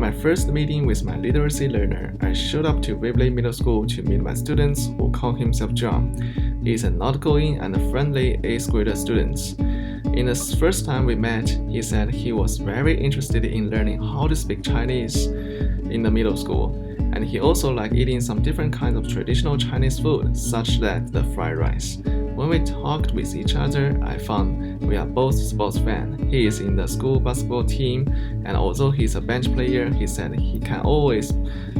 my first meeting with my literacy learner, I showed up to Waverly Middle School to meet my students who call himself John. He is an outgoing and friendly 8th grader student. In the first time we met, he said he was very interested in learning how to speak Chinese in the middle school, and he also liked eating some different kinds of traditional Chinese food, such as the fried rice. When we talked with each other, I found we are both sports fans. He is in the school basketball team, and although he's a bench player, he said he can always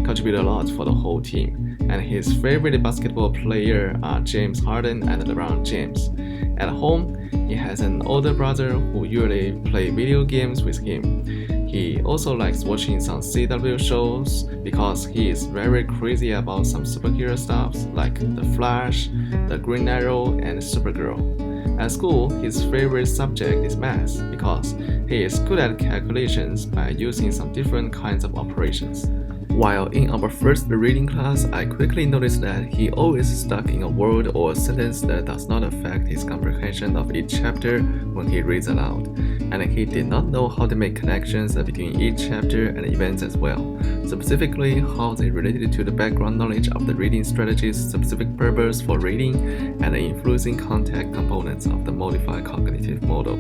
contribute a lot for the whole team. And his favorite basketball player are James Harden and LeBron James. At home, he has an older brother who usually plays video games with him. He also likes watching some CW shows because he is very crazy about some superhero stuff like The Flash, The Green Arrow, and Supergirl. At school, his favorite subject is math because he is good at calculations by using some different kinds of operations. While in our first reading class, I quickly noticed that he always stuck in a word or a sentence that does not affect his comprehension of each chapter when he reads aloud, and he did not know how to make connections between each chapter and events as well, specifically how they related to the background knowledge of the reading strategies, specific purpose for reading, and the influencing content components of the modified cognitive model.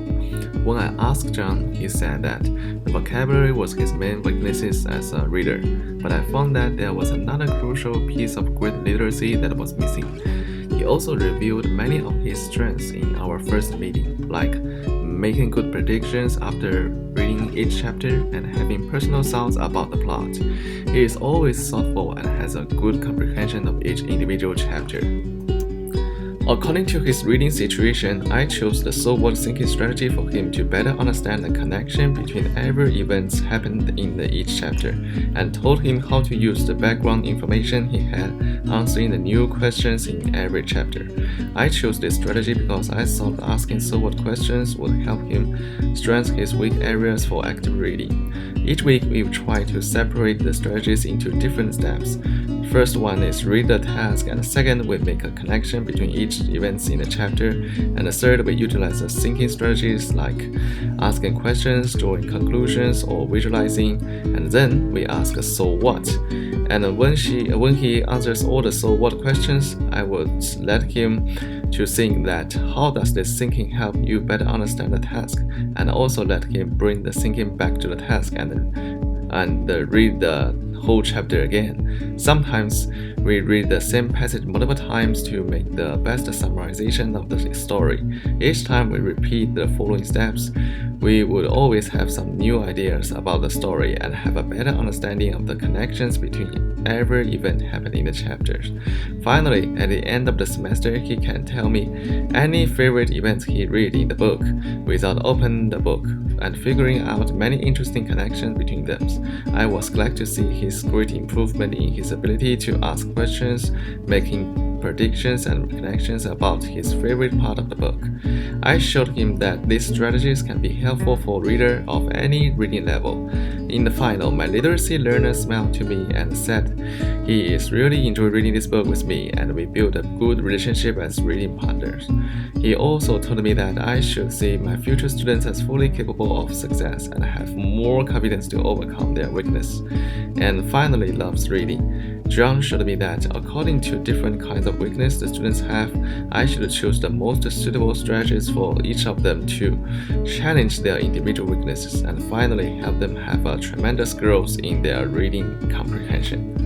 When I asked John, he said that the vocabulary was his main weaknesses as a reader, but I found that there was another crucial piece of great literacy that was missing. He also revealed many of his strengths in our first meeting, like making good predictions after reading each chapter and having personal thoughts about the plot. He is always thoughtful and has a good comprehension of each individual chapter. According to his reading situation, I chose the so-what thinking strategy for him to better understand the connection between every event happened in each chapter, and told him how to use the background information he had answering the new questions in every chapter. I chose this strategy because I thought asking so-what questions would help him strengthen his weak areas for active reading. Each week, we try to separate the strategies into different steps. The first one is read the task, and the second, we make a connection between each event in the chapter, and the third, we utilize the thinking strategies like asking questions, drawing conclusions, or visualizing, and then we ask so what. And when he answers all the so what questions, I would let him to think that how does this thinking help you better understand the task, and also let him bring the thinking back to the task and read the whole chapter again. Sometimes we read the same passage multiple times to make the best summarization of the story. Each time we repeat the following steps, we would always have some new ideas about the story and have a better understanding of the connections between every event happening in the chapters. Finally, at the end of the semester, he can tell me any favorite events he read in the book without opening the book and figuring out many interesting connections between them. I was glad to see his great improvement in his ability to ask questions, making predictions and connections about his favorite part of the book. I showed him that these strategies can be helpful for readers of any reading level. In the final, my literacy learner smiled to me and said he is really enjoyed reading this book with me, and we built a good relationship as reading partners. He also told me that I should see my future students as fully capable of success and have more confidence to overcome their weakness, and finally loves reading. John showed me that according to different kinds of weakness the students have, I should choose the most suitable strategies for each of them to challenge their individual weaknesses and finally help them have a tremendous growth in their reading comprehension.